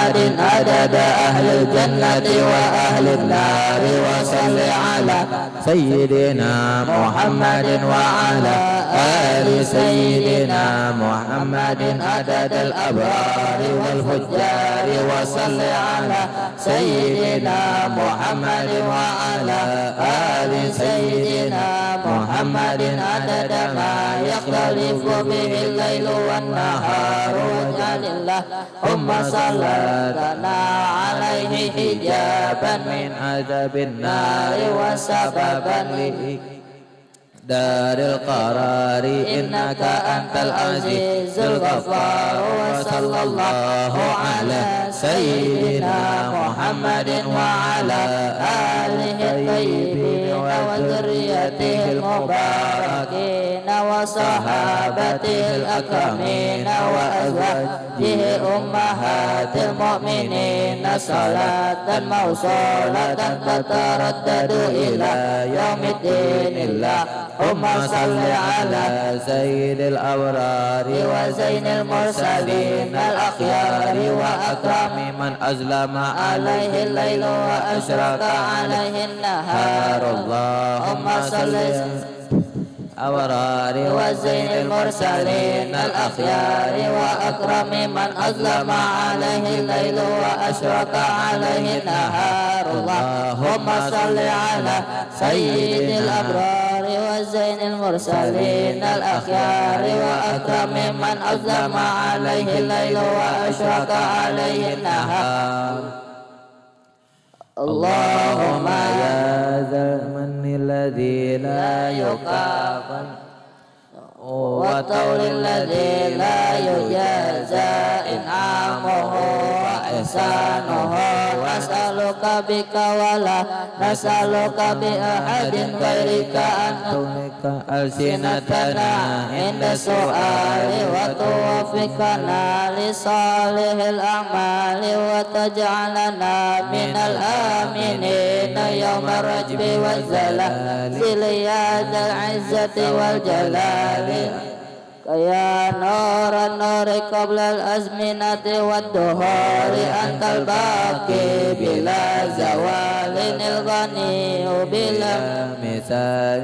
محمد عدد أهل الجنة وأهل النار وصل على سيدنا محمد وعلى آل سيدنا محمد عدد الأبرار والفجار وصل على سيدنا محمد وعلى آل سيدنا محمد عدد ما يختلف به الليل والنهار واجعل اللهم صلاتنا عليه حجابا من عذاب النار وسببا دار القرار إنك أنت العزيز الغفار وصلى الله على سيدنا محمد وعلى آله الطيبين وذريته المباركين وصحابته الأكرمين وأزواجه أمهات المؤمنين صلاة موصولة تتردد إلى يوم الدين اللهم صل على سيد الأبرار وزين المرسلين الأخيار وأكرم من أظلم عليه الليل وأشرق عليه النهار اللهم صل الأبرار وزين المرسلين الأخيار وأكرم من أظلم عليه الليل وأشرق عليه النهار اللهم صل على سيد الأبرار وزين المرسلين الأخيار وأكرم من أظلم عليه الليل وأشرق عليه النهار اللهم يا ذا المن الذي لا يكافئ والطول الذي لا يجازى إنعامه وإحسانه نسألك بك ولا نسألك بأحد غيرك أن تملك ألسنتنا عند السؤال وتوفقنا لصالح الأعمال وتجعلنا من الآمنين يوم الرجب والزلازل يا ذا العزة والجلال يا نور النور قبل الأزمنة والدهور أنت الباقي بلا زوال الغني بلا مثال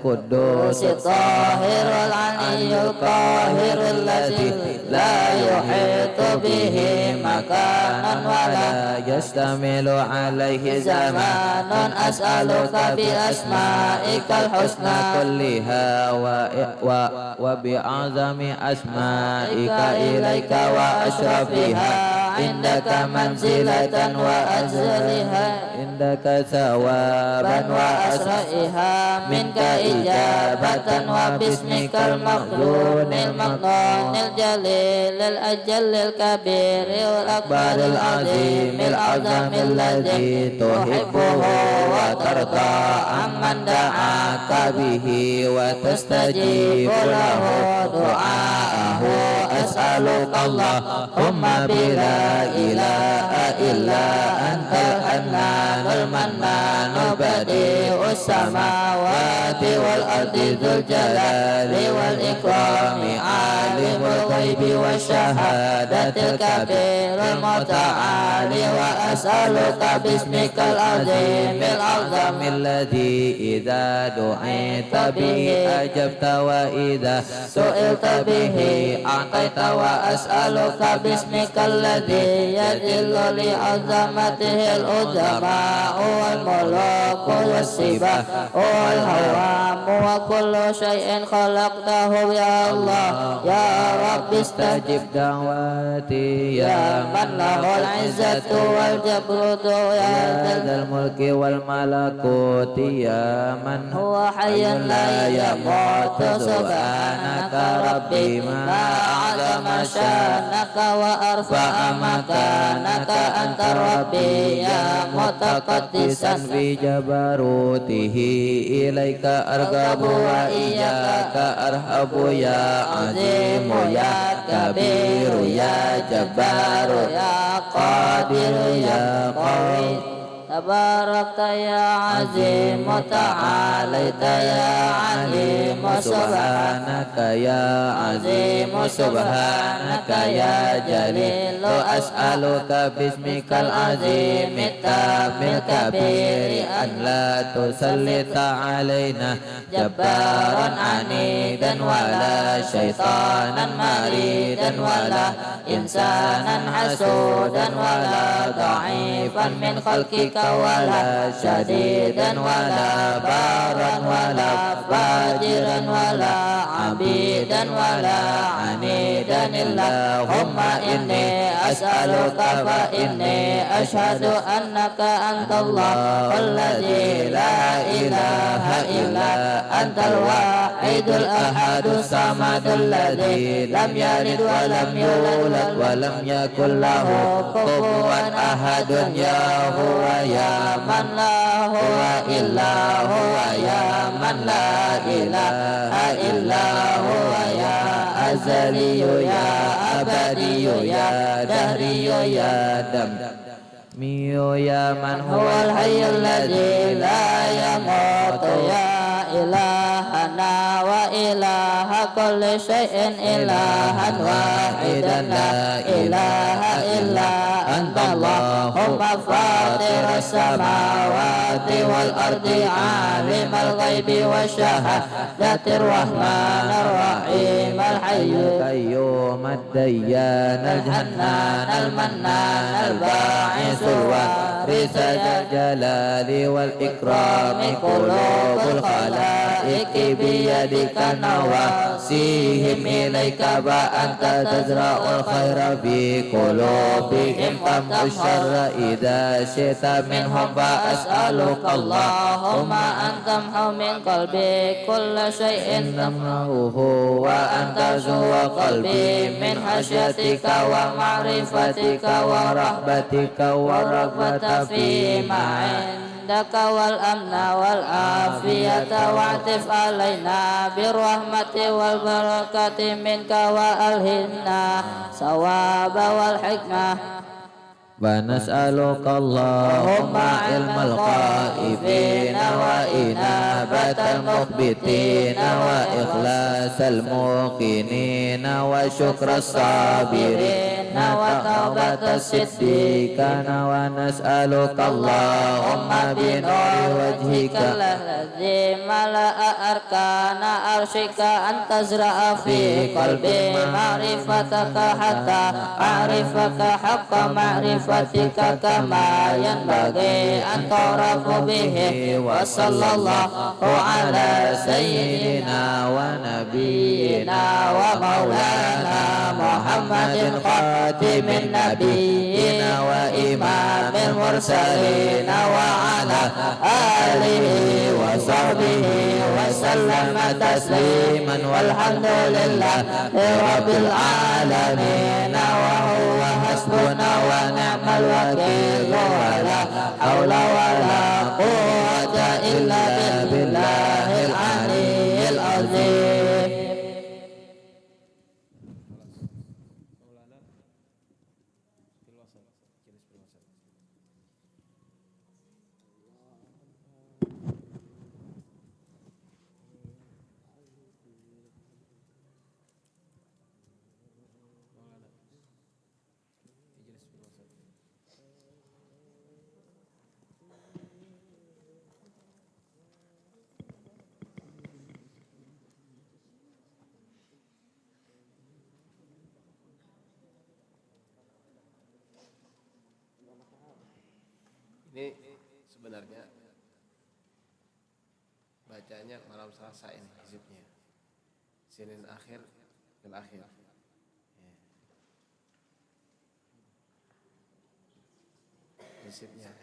القدوس الطاهر العلي القاهر الذي لا يحيط به مكان ولا يشتمل عليه زمان أسألك بأسمائك الحسنى كلها وبأعظم أسمائك إليك وأشرفها عندك منزلة وأجزلها عندك ثوابا وأسرائها منك إجابة وباسمك المخلون المقنون الجليل الأجل الكبير والأكبر العظيم الأعظم الذي تحبه وترضى عمن دعاك به وتستجيب له دعاءه أسألك اللهم بلا إله إلا أنت الحنان المنان بديع السماوات والأرض ذو الجلال والإكرام عالم الغيب والشهادة الكبير المتعال وأسألك باسمك العظيم الأعظم الذي إذا دعيت به أجبت وإذا سئلت به أعطيت وأسألك باسمك الذي يدل لعظمته العظماء والملوك والسباع والهوام وكل شيء خلقته يا الله يا رب استجب دعواتي يا من له العزة والجبروت يا ذا الملك والملكوت يا من هو حي لا يموت سبحانك ربي ما أعظم شانك وأرفع مكانك أنت ربي يا متقدسا بجبروته إليك أرغب وإياك أرهب يا عظيم يا كبير يا جبار يا قادر يا قوي تباركت يا عظيم وتعاليت يا عليم سبحانك يا عظيم سبحانك يا جليل أسألك باسمك العظيم التام الكبير أن لا تسلط علينا جبارا عنيدا ولا شيطانا مريدا ولا إنسانا حسودا ولا ضعيفا من خلقك ولا شديدا ولا بارا ولا فاجرا ولا عبيدا ولا عنيدا اللهم إني أسألك فإني أشهد أنك أنت الله الذي لا إله إلا أنت الواحد الأحد الصمد الذي لم يلد ولم يولد ولم يكن له كفوا أحد يا هو يا من لا هو إلا هو يا من لا إله إلا هو يا أزلي يا أبدي يا دهري يا دم ميو يا من هو الحي الذي لا يموت يا إلهنا وإله كل شيء إلها واحدا لا إله إلا أنت اللهم فاطر السماوات والأرض عالم الغيب والشهادة الرحمن الرحيم الحي القيوم الديان الحنان المنان الباعث الوارث ذا الجلال والإكرام قلوب الخلائق بيدك نواسيهم إليك وأنت تزرع الخير في قلوبهم فامحو الشر إذا شئت منهم فأسألك اللهم أن تمحو من قلبي كل شيء تمحوه وأن تزوى قلبي من خشيتك ومعرفتك ورحمتك والرغبة فيما عندك والأمن والعافية واعطف علينا بالرحمة والبركة منك وألهمنا ثواب والحكمة ونسألك اللهم علم الخائفين وإنابة المخبتين وإخلاص الموقنين وشكر الصابرين وتوبة الصديقين ونسألك اللهم بنور وجهك الذي ملأ أركان عرشك أن تزرع في قلبي معرفتك حتى أعرفك حق معرفتك كما ينبغي أن تعرف به وصلى الله على سيدنا ونبينا ومولانا محمد خاتم النبيين وإمام المرسلين وعلى آله وصحبه وسلم تسليما والحمد لله رب العالمين وهو حسبنا ونعم الوكيل ولا حول ولا قوة إلا بالله العلي العظيم. Ini sebenarnya bacanya malam Selasa ini hizibnya. Senin akhir dan akhir. Ya.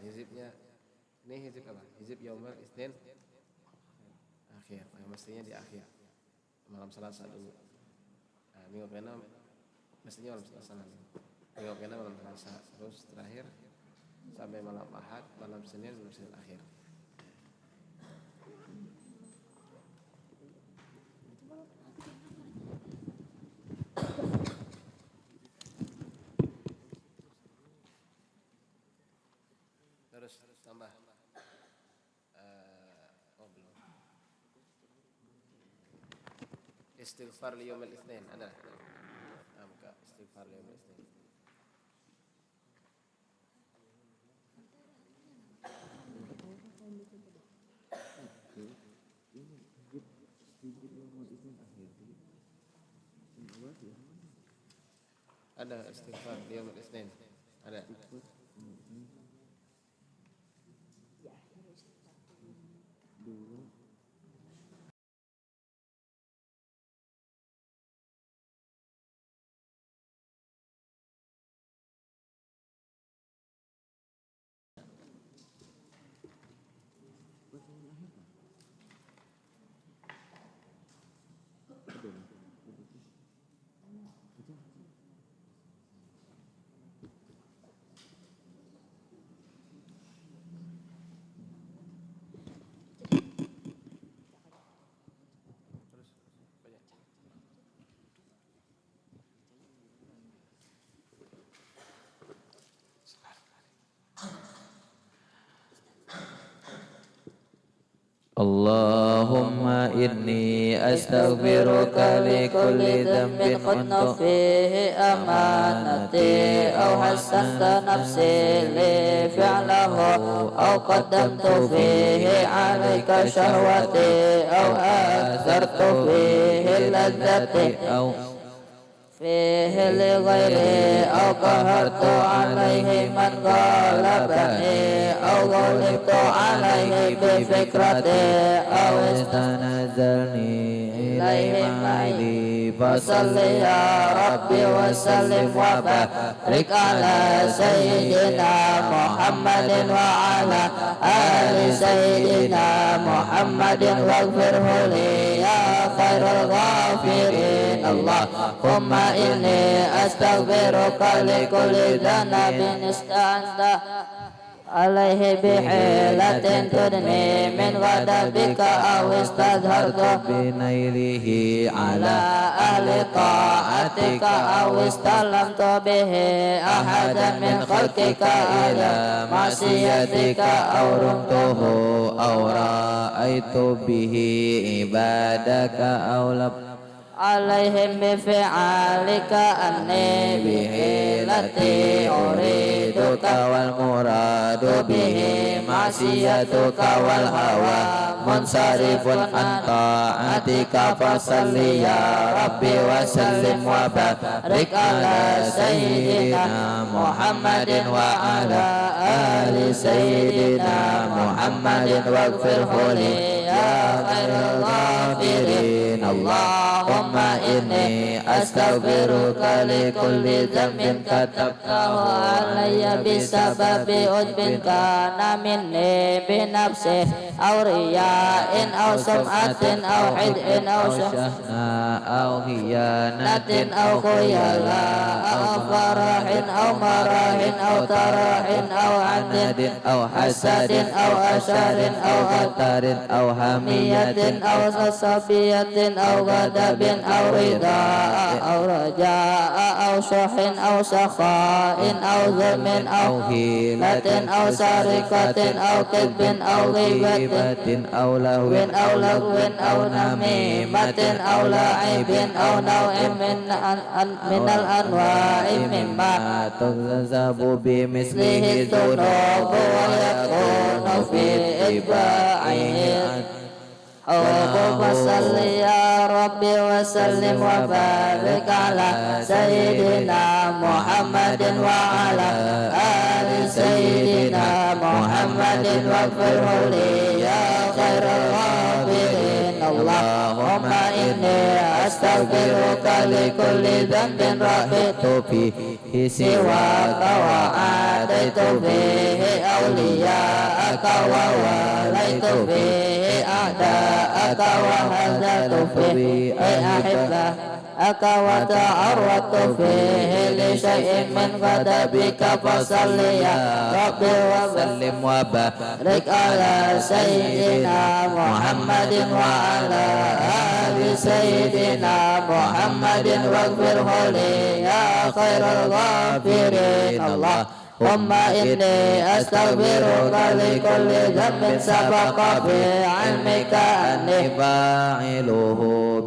Hizibnya ini hizib apa? Hizib yaumul Isnin akhir. Mestinya di akhir. Malam Selasa dulu. Nah, minggu kena mestinya malam Selasa nanti. Minggu kena malam Selasa terus terakhir sampai malam Ahad, malam Senin akhir. Terus tambah istighfar liyomil itsnain ada. Buka istighfar liyomil itsnain. Ada istighfar liyomil itsnain. Ada. Allahumma inni astaghfiruka li kulli dhanbin kuntu fihi amanati aw hassanta nafsi li fi'lahu aw qaddamtu fihi alayka syahwati aw athartu fihi ladzati aw fihi li ghairi aw qahartu alaihi man ghalabani aw ghalibtu alaihi bi fikrati aw istanazalni ilaihi ma'ili fasalli ya Rabbi wa sallim wa barik ala sayyidina Muhammadin wa ala ali sayyidina Muhammadin waghfirhu li ya khairul ghafirin. Allahumma inni astaghfiruka li kulli dhanbin ista'anta alaihi bihilatin tudni min ghadabika aw istadhartu binailihi ala ahli ta'atika aw istalamtu bihi ahadan min khalqika ila ma'siyatika aw rumtuhu aw ra'aitu bihi ibadaka aw lab alaihim bifi'alika anni bihilati uriduka wal muradu bihi ma'siyatuka wal hawa munsarifun an ta'atika fasalli ya Rabbi wa sallim wa barik ala sayyidina Muhammadin wa ala ali sayyidina Muhammadin waghfirhu li ya khairul ghafirin. Allahumma inni astaghfiruka li kulli dhanbin katabtahu alayya bisababi udbin kana minni binafsi aw riya'in aw sum'atin aw hid'in aw syahna aw hiyanatin aw khuyala aw farahin aw marahin aw tarahin aw adin aw hasadin aw asharin aw qatarin aw hamiyatin aw sasabiyatin aw ghadabin aw rida'a aw raja'a aw syuhin aw sakha'in aw zulmin aw hilatin aw sarikatin aw kidbin aw ghibatin aw lahwin aw lagwin aw namimatin aw la'ibin aw naw'in minal anwa'i mimma tuzabu bi mislihi dhunubu wa yakunu fi itba'ihi Allahumma salli ya Rabbi wa sallim wa barik ala sayyidina Muhammadin wa ala ali sayyidina Muhammadin waghfirhu li ya khairul ghafirin. Allahumma inni astaghfiruka li kulli dhanbin rahitu fihi siwaka wa adaitu fihi awliya'aka wa walaitu fihi a'da'aka wa hazatu fihi ahibba'aka wa ta'arratu fihi li syai'in min ghadabika fasalli ya Rabbi wa sallim wa barik ala sayyidina Muhammadin wa ala ali sayyidina Muhammadin waghfirhu li ya khairul ghafirin. ثم إني أستغفرك لكل ذنب سبق في علمك أني فاعله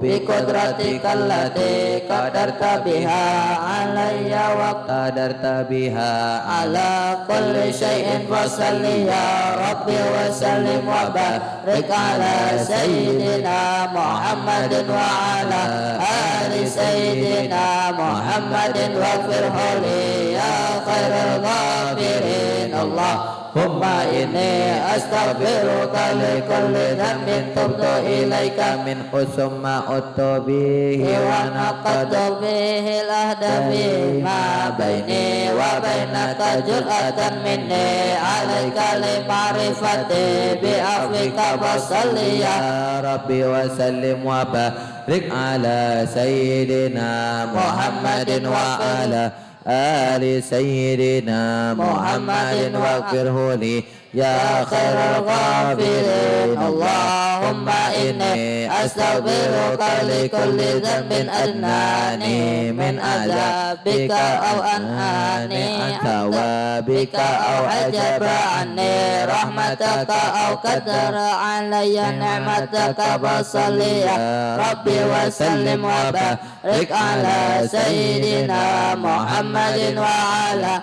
بقدرتك التي قدرت بها علي وقدرت بها على كل شيء فصل يا ربي وسلم وبارك على سيدنا محمد وعلى آل سيدنا محمد واغفره لي يا خير الغافرين اللهم إني أستغفرك لكل ذنب تبت إليك منه ثم أتت به ونقضت به العهد فيما بيني وبينك جرأة مني عليك لمعرفتي بعفوك فصل يا ربي وسلم وبارك على سيدنا محمد وعلى آل سيدنا محمد واغفره لي يا خير الغافرين اللهم إني أستغفرك لكل ذنب أدناني من عذابك أو أنهاني عن ثوابك أو عجب عني رحمتك أو قدر علي نعمتك فصل يا ربي وسلم وبارك على سيدنا محمد وعلى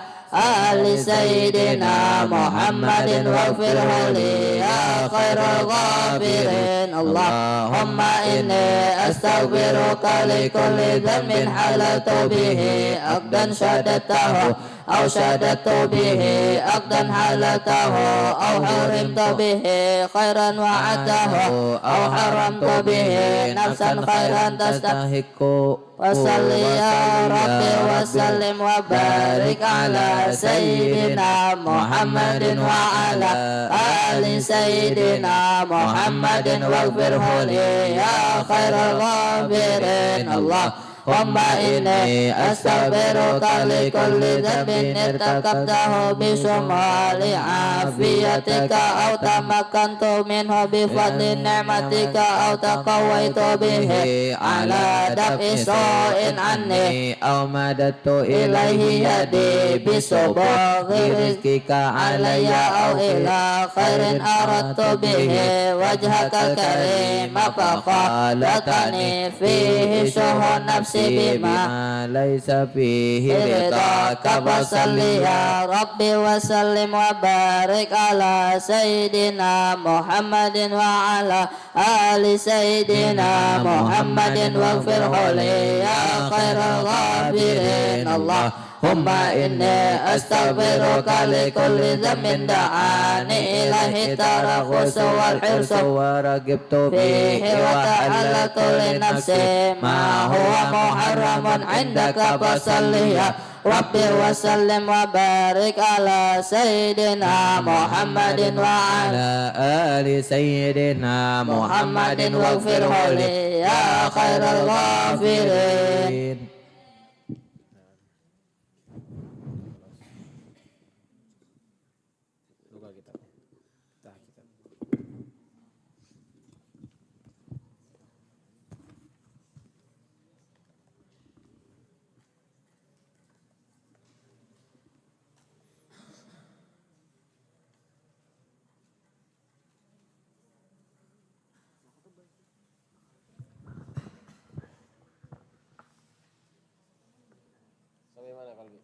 آل سيدنا محمد واغفره لي يا خير الغافرين اللهم إني أستغفرك لكل ذنب حللت به عقدا شددته أو شددت به عقدا حللته أو حرمت به خيرا وعدته أو حرمت به نفسا خيرا تستحق وصل يا ربي وسلم وبارك على سيدنا محمد وعلى آل سيدنا محمد واغفره لي يا خير الغافرين اللهم إني أستغفرك لكل ذنب ارتكبته بشمال عافيتك أو تمكنت منه بفضل نعمتك أو تقويت به على دفع سوء عني أو مددت إليه يدي بسبوغ رزقك علي أو إلى خير أردت به وجهك الكريم فخالتني فيه شهوة نفسي بما ليس فيه رضاك فصل يا ربي وسلم وبارك على سيدنا محمد وعلى آل سيدنا محمد واغفره لي يا خير الغافرين اللهم إني أستغفرك لكل ذنب دعاني إليه الترخص والحرص ورغبت فيه وتعلقت لنفسي ما هو محرم عندك فصل يا ربي وسلم وبارك على سيدنا محمد وعلى آل سيدنا محمد واغفره لي يا خير الغافرين Buka kitab. Dah kitab. Sampai mana kalbi?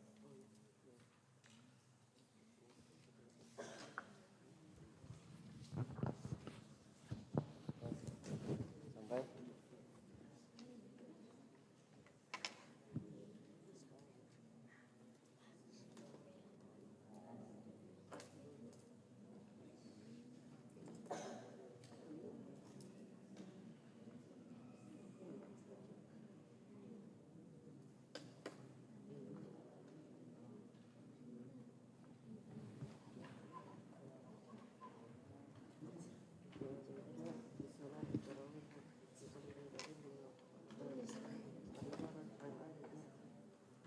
Sampai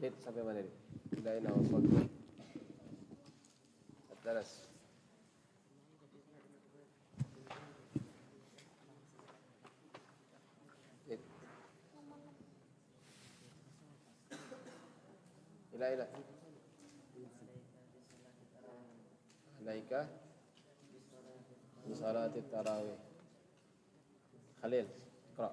Dit, sampai mana dit? Sudah ini awal Daras. Dit. Ila. ilaika bi salatit tarawih. Khalil, Iqra.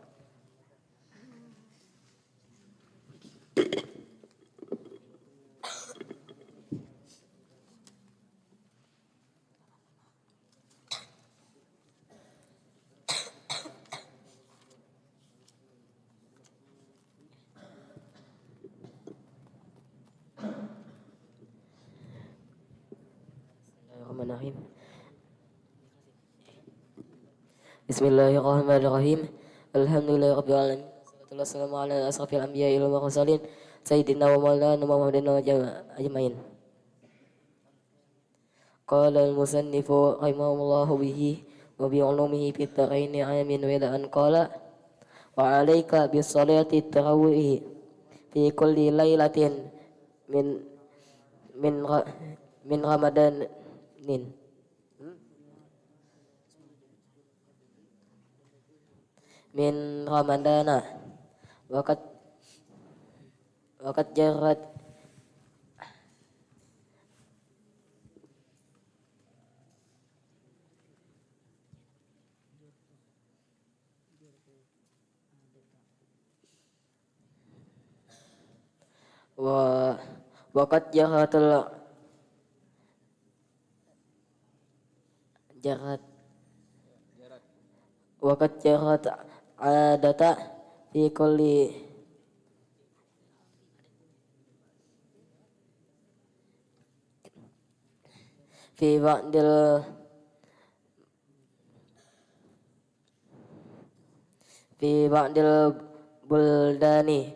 Bismillahirrahmanirrahim. Bismillahirrahmanirrahim. Alhamdulillahirabbil alamin. Wassalatu wassalamu ala asrofil anbiya'i wal mursalin sayyidina wa maulana Muhammadin wa ajmain. Qala al-musannifu rahimahullahu bihi wa bi ulumihi fit taraini amin wa ila an qala wa 'alaika bis salati tarawih fi kulli lailatin min min ra, min ramadanin min ramadana waqad jarat wa waqad jarat waqad jarat adata fi kulli fi ba'dil buldani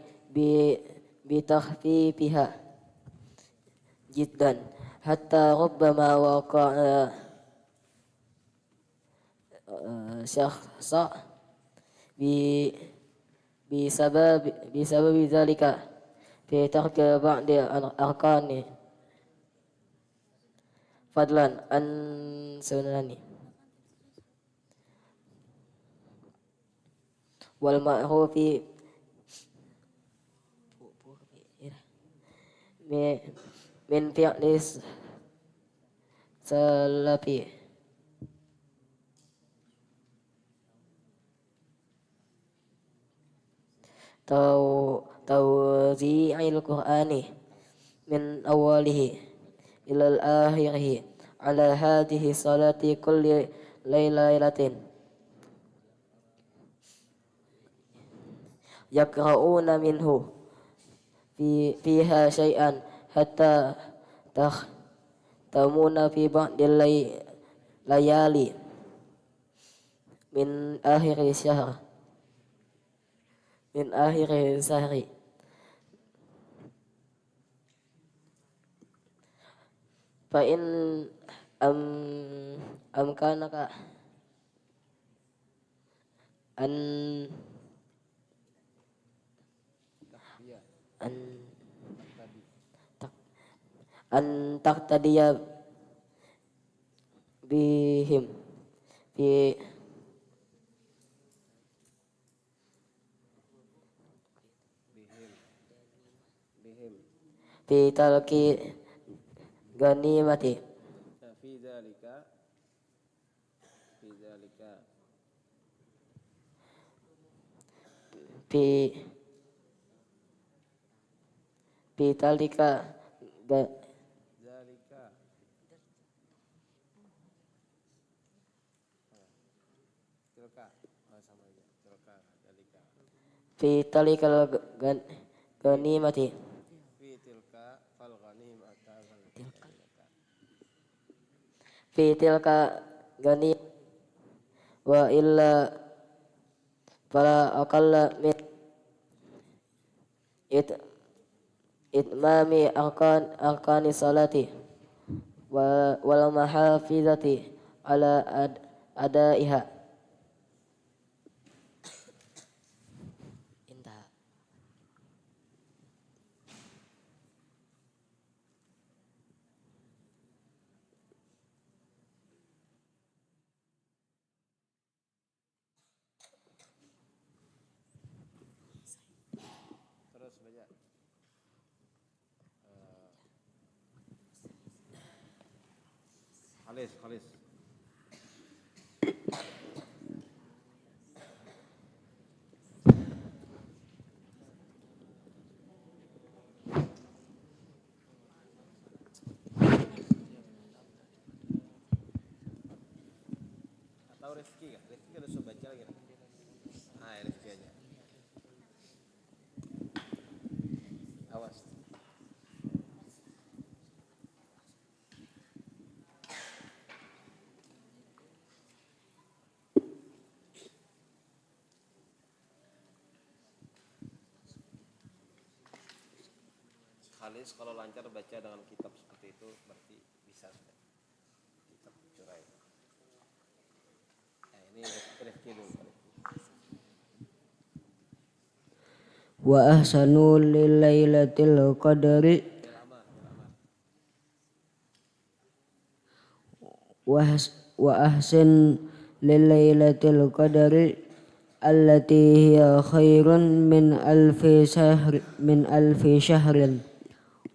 bi tahfifiha jiddan hatta rubbama waqa'a syakhsa bisababi dzalika fi tarki ba'di arkani fadlan an sunani wal ma'rufi min fi'lis salafi tawzi'il qur'ani min awalihi ilal akhirihi ala hadhihi salati kulli lailatin yakra'una minhu fiha syai'an hatta tamuna fi ba'dil layali min akhiri sahri fa in amkanaka an taqtadiya bihim fi talqi ganimati fi dzalika fi talqi dzalika tilka sama aja tilka dzalika fi talqal ganimati fi tilka fal ghanimata fi tilka gani wa illa fala aqalla min itmami arkani salati wal mahafizati ala adaiha. terus baca Khalis. Atau Rifki kan? Rifki udah coba baca lagi. Ah, ya Rifki aja. Awas. Khalis kalau lancar baca dengan kitab seperti itu berarti bisa sudah. Kitab curai. Nah, ini Rifki dulu. Wa ahsanu lil lailatul qadri wa ahsin lil lailatul qadri allati hiya khairun min alfi shahrin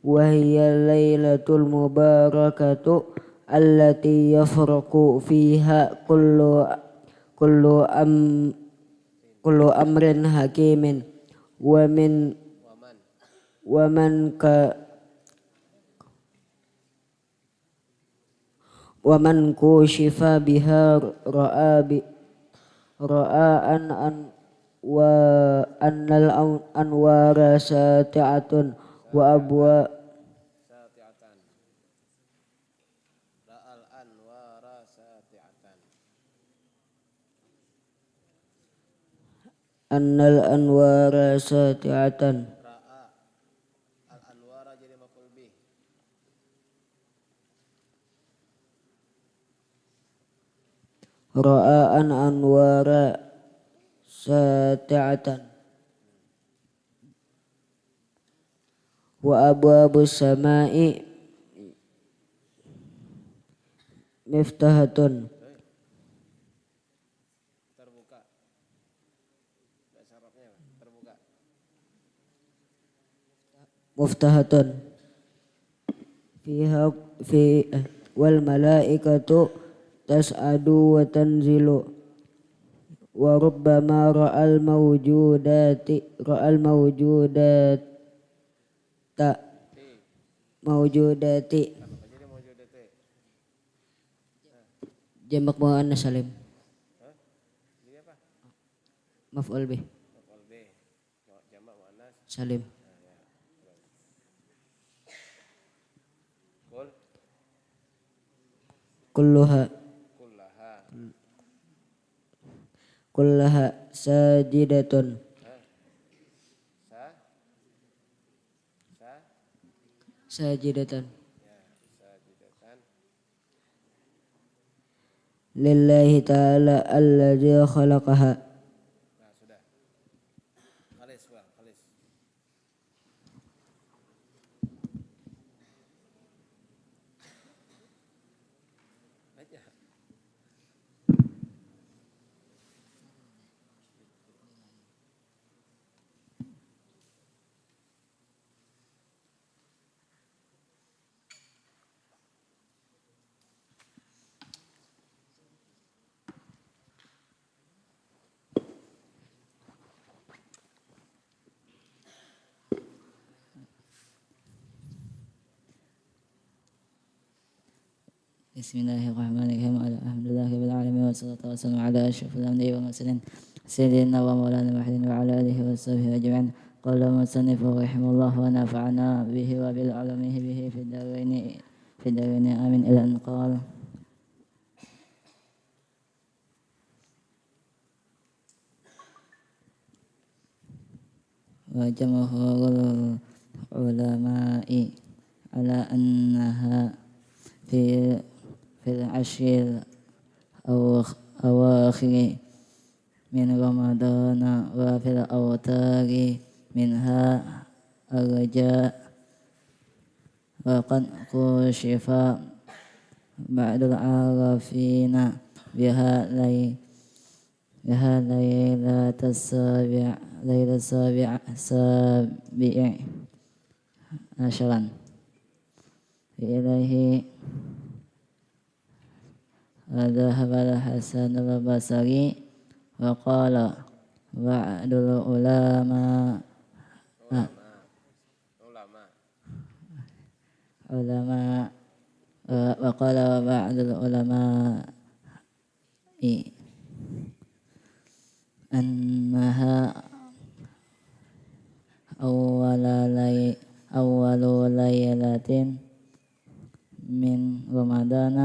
wa hiya lailatul mubarakatu allati yafraqu fiha kullu amrin hakimin ومن كشف بها رأى أن الأنوار ساطعة وأبواب أن الأنوار ساطعة Al-Anwara jadi maf'ul bih. رأى أن أنوار ساطعة وأبواب السماء مفتاحة Terbuka. Bahasa Arabnya terbuka. مفتاحة فيها والملائكة تسعد وتنزل وربما رأى الموجودات jamak muannas salim maf'ul bih Jamak muannas. salim kullaha sajidatun sajidatan lillahi ta'ala alladzi khalaqaha. Nah, sudah. Khalis. Baca. Bismillahirrahmanirrahim. Alhamdulillahirabbil alamin wassalatu wassalamu ala asyrafil anbiya'i wal mursalin sayyidina wa maulana Muhammadin wa ala alihi wa sahbihi ajma'in. Qala musannif rahimahullah wa nafa'ana bihi wa bil ulumi bihi fid darain amin ila an qala wa jamahul ulama'i ala annaha في العشر أواخر من رمضان وفي الأوتار منها الرجاء وقد كشف بعض العارفين بها ليلة السابع عشرا إليه وذهب الحسن البصري وقال بعض العلماء وقال بعض العلماء أنها أول ليلة من رمضان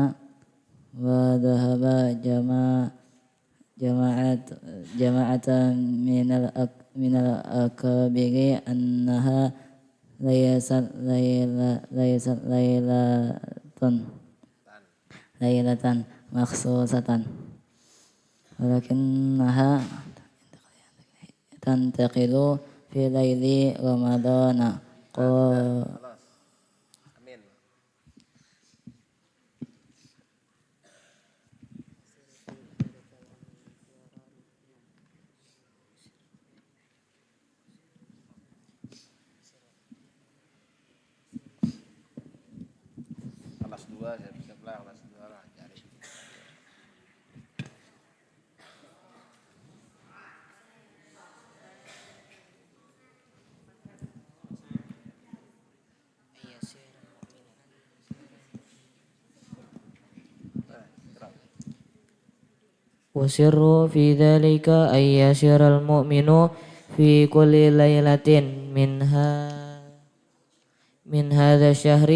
وذهب جماعة من الأكابر أنها ليست ليلة مخصوصة ولكنها تنتقل في ليل رمضان Kelas 2 siap-siap lah, kelas 2 lah cari. وسر في ذلك أن يسير المؤمن في كل ليلة من هذا الشهر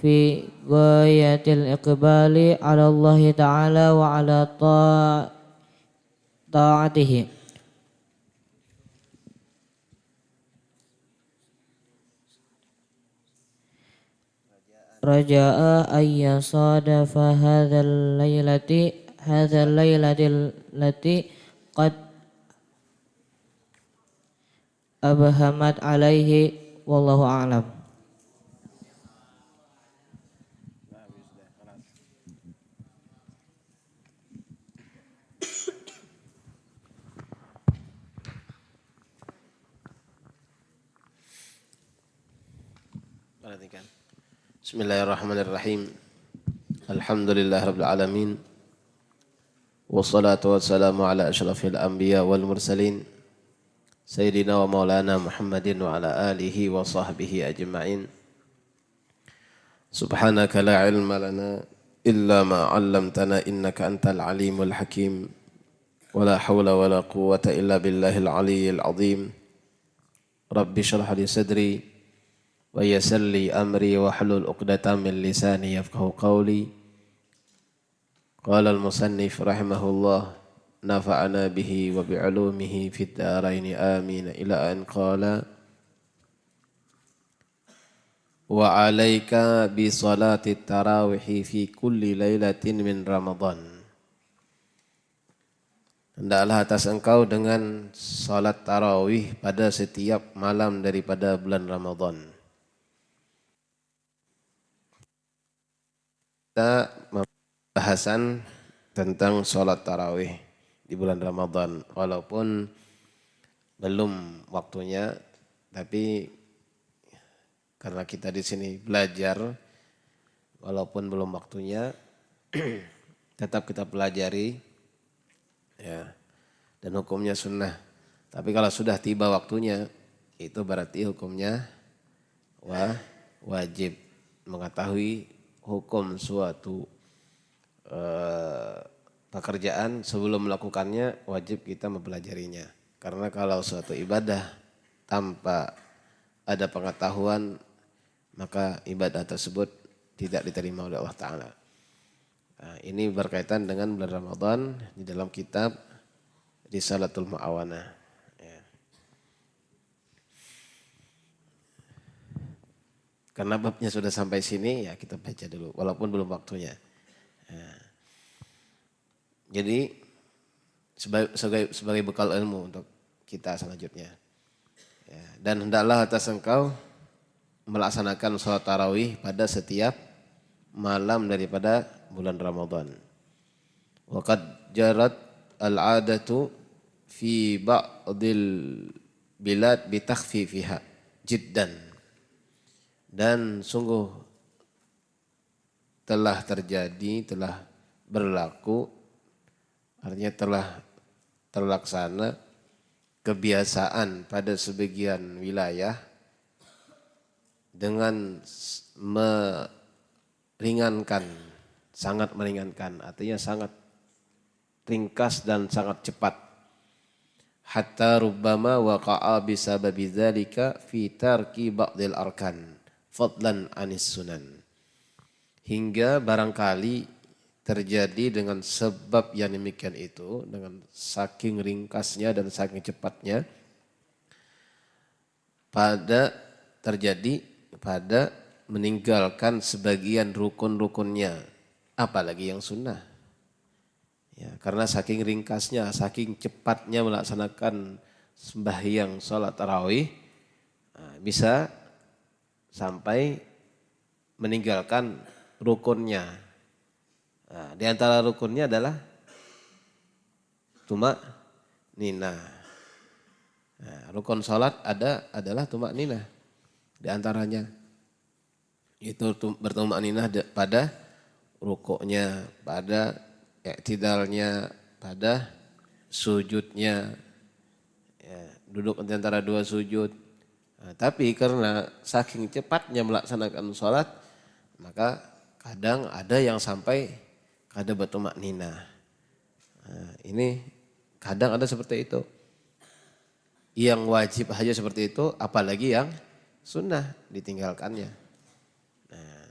في غاية الإقبال على الله تعالى وعلى طاعته رجاء أن يصادف هذا الليلة التي قد أبهمت عليه والله أعلم. Perhatikan. Bismillahirrahmanirrahim. Alhamdulillahirabbil alamin. Wassalatu wassalamu ala asyrafil anbiya wal mursalin sayyidina wa maulana Muhammadin wa ala alihi wa sahbihi ajma'in. Subhanaka la ilma lana illa ma 'allamtana innaka antal alimul hakim. Wala hawla wala quwwata illa billahil aliyyil azim. Rabbi shrah li sadri wa yassir li amri wa hlul 'uqdatam min lisani yafqahu qawli. Qala al-musannif rahimahullah nafa'ana bihi wa bi'ulumihi fid dharain amin ila an qala wa 'alaika bi salati tarawih fi kulli lailatin min Ramadan. Hendaklah atas engkau dengan salat tarawih pada setiap malam daripada bulan Ramadan. Kita bahasan tentang sholat tarawih di bulan Ramadan, walaupun belum waktunya, tapi karena kita di sini belajar, walaupun belum waktunya, tetap kita pelajari, ya, dan hukumnya sunnah. Tapi kalau sudah tiba waktunya, itu berarti hukumnya wajib. Mengetahui hukum suatu pekerjaan sebelum melakukannya wajib kita mempelajarinya. Karena kalau suatu ibadah tanpa ada pengetahuan maka ibadah tersebut tidak diterima oleh Allah Ta'ala. Nah, ini berkaitan dengan bulan Ramadan di dalam kitab Risalatul Mu'awanah. Ya. Karena babnya sudah sampai sini ya kita baca dulu walaupun belum waktunya. Ya. Jadi sebagai bekal ilmu untuk kita selanjutnya. Ya, dan hendaklah atas engkau melaksanakan sholat tarawih pada setiap malam daripada bulan Ramadan. Wa qad jarat al-'adatu fi ba'dil bilad bi takhfifiha jiddan. Dan sungguh telah berlaku, artinya telah terlaksana kebiasaan pada sebagian wilayah dengan meringankan, sangat meringankan, artinya sangat ringkas dan sangat cepat. Hatta rubbama waqa'a bisababi dzalika fi tarki ba'dil arkan fadlan anis sunan. Hingga barangkali terjadi dengan sebab yang demikian itu, dengan saking ringkasnya dan saking cepatnya, terjadi pada meninggalkan sebagian rukun-rukunnya, apalagi yang sunnah. Ya, karena saking ringkasnya, saking cepatnya melaksanakan sembahyang sholat tarawih, bisa sampai meninggalkan rukunnya. Nah, di antara rukunnya adalah tumak ninah. Nah, rukun sholat adalah tumak ninah. Di antaranya itu bertumak ninah pada rukuknya, pada i'tidalnya, pada sujudnya, ya, duduk di antara dua sujud. Nah, tapi karena saking cepatnya melaksanakan sholat, maka kadang ada yang sampai kada bertumak ninah. Nah, ini kadang ada seperti itu. Yang wajib aja seperti itu, apalagi yang sunnah ditinggalkannya. Nah,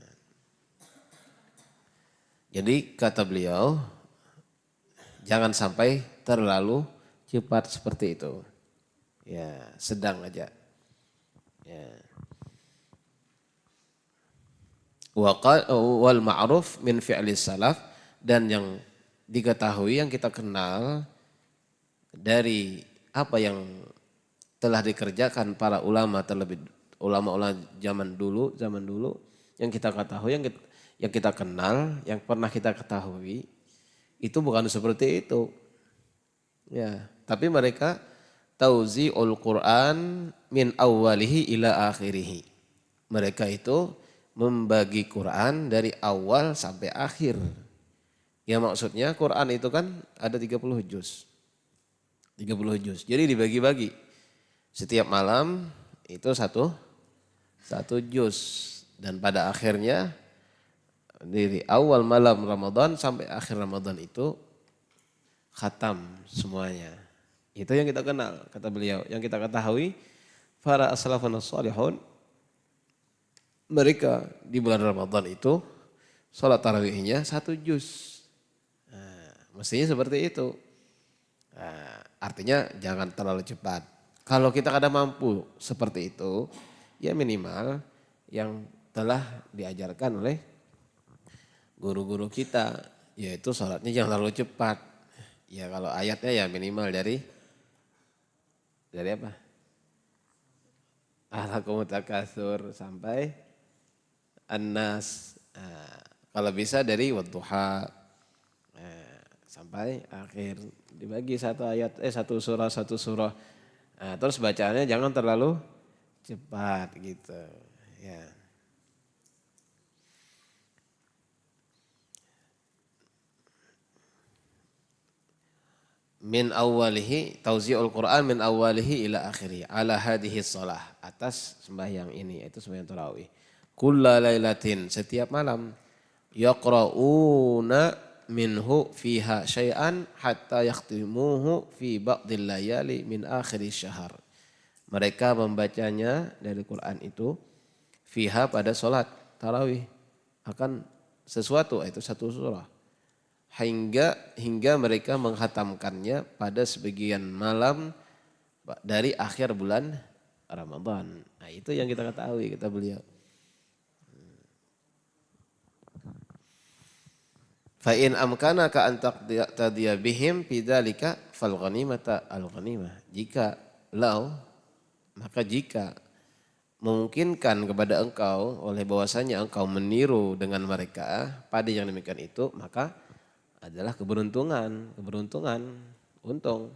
jadi kata beliau, jangan sampai terlalu cepat seperti itu. Ya, sedang aja. Ya. Wal ma'ruf min fi'lis salaf, dan yang diketahui, yang kita kenal dari apa yang telah dikerjakan para ulama ulama zaman dulu yang kita ketahui, yang kita kenal, yang pernah kita ketahui itu bukan seperti itu. Ya, tapi mereka tauzi'ul Quran min awwalihi ila akhirih. Mereka itu membagi Quran dari awal sampai akhir. Ya, maksudnya Quran itu kan ada 30 juz. 30 juz. Jadi dibagi-bagi. Setiap malam itu satu juz. Dan pada akhirnya dari awal malam Ramadan sampai akhir Ramadan itu khatam semuanya. Itu yang kita kenal, kata beliau. Yang kita ketahui, para as-salafun as-salihun, mereka di bulan Ramadan itu sholat tarawihnya 1 juz. Mestinya seperti itu. Nah, artinya jangan terlalu cepat. Kalau kita kada mampu seperti itu, ya minimal yang telah diajarkan oleh guru-guru kita, yaitu sholatnya jangan terlalu cepat. Ya kalau ayatnya ya minimal dari apa? Alhaakumut takatsur sampai An-Nas. Nah, kalau bisa dari Wadduha sampai akhir, dibagi satu surah. Nah, terus bacaannya jangan terlalu cepat gitu. Ya. Min awwalihi, tauzi'ul Quran min awwalihi ila akhirih ala hadhihi shalah, atas sembahyang ini, yaitu sembahyang tarawih. Kulla lailatin, setiap malam, yaqra'una minhu fiha syai'an hatta yakhtimuhu fi ba'dil layali min akhir syahr. Mereka membacanya dari Quran itu fiha pada sholat tarawih akan sesuatu, itu satu surah, hingga mereka menghatamkannya pada sebagian malam dari akhir bulan Ramadan. Nah, itu yang kita ketahui, kata beliau. Fa in amkanaka an taqdiya bihim bidzalika fal ghanimata al ghanimah. Jika memungkinkan kepada engkau oleh bahwasanya engkau meniru dengan mereka pada yang demikian itu, maka adalah keberuntungan, untung.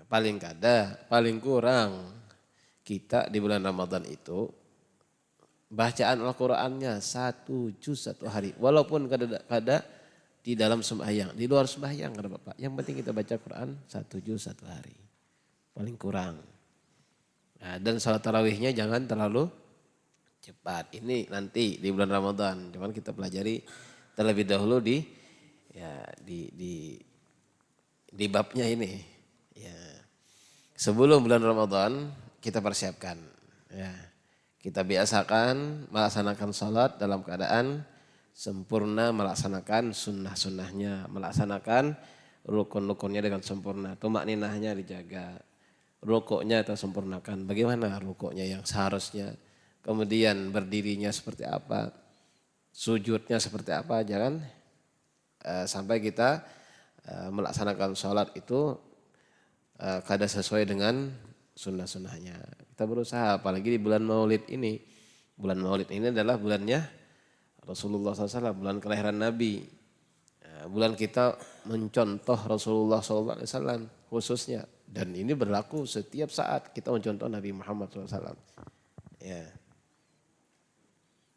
Paling kurang kita di bulan Ramadan itu bacaan Al-Qur'annya 1 juz 1 hari. Walaupun kada di dalam sembahyang. Di luar sembahyang kata Bapak. Yang penting kita baca Quran 1 juz 1 hari. Paling kurang. Nah, dan salat tarawihnya jangan terlalu cepat. Ini nanti di bulan Ramadan. Cuman kita pelajari terlebih dahulu di babnya ini. Ya. Sebelum bulan Ramadan kita persiapkan. Ya. Kita biasakan melaksanakan salat dalam keadaan sempurna, melaksanakan sunnah-sunnahnya, melaksanakan rukun-rukunnya dengan sempurna. Tumakninahnya dijaga. Rukuknya kita sempurnakan. Bagaimana rukuknya yang seharusnya. Kemudian berdirinya seperti apa. Sujudnya seperti apa. Jangan sampai kita melaksanakan sholat itu kada sesuai dengan sunnah-sunnahnya. Kita berusaha apalagi di bulan Maulid ini. Bulan Maulid ini adalah bulannya Rasulullah SAW, bulan kelahiran Nabi. Bulan kita mencontoh Rasulullah SAW khususnya. Dan ini berlaku setiap saat kita mencontoh Nabi Muhammad SAW. Ya.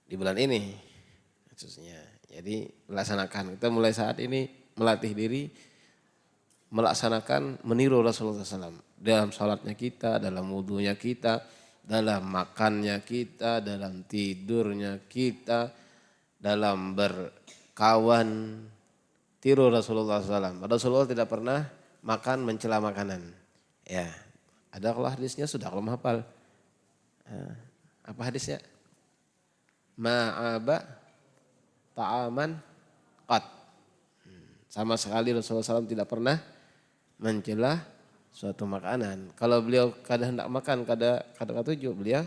Di bulan ini khususnya. Jadi melaksanakan. Kita mulai saat ini melatih diri. Melaksanakan meniru Rasulullah SAW. Dalam sholatnya kita, dalam wudhunya kita, dalam makannya kita, dalam tidurnya kita, dalam berkawan. Tiru Rasulullah SAW. Rasulullah tidak pernah makan mencela makanan. Ya, ada kalau hadisnya sudah kalau menghafal. Apa hadisnya? Ma'aba ta'aman qat. Sama sekali Rasulullah SAW tidak pernah mencela suatu makanan. Kalau beliau kadang hendak makan, kadang tujuh, beliau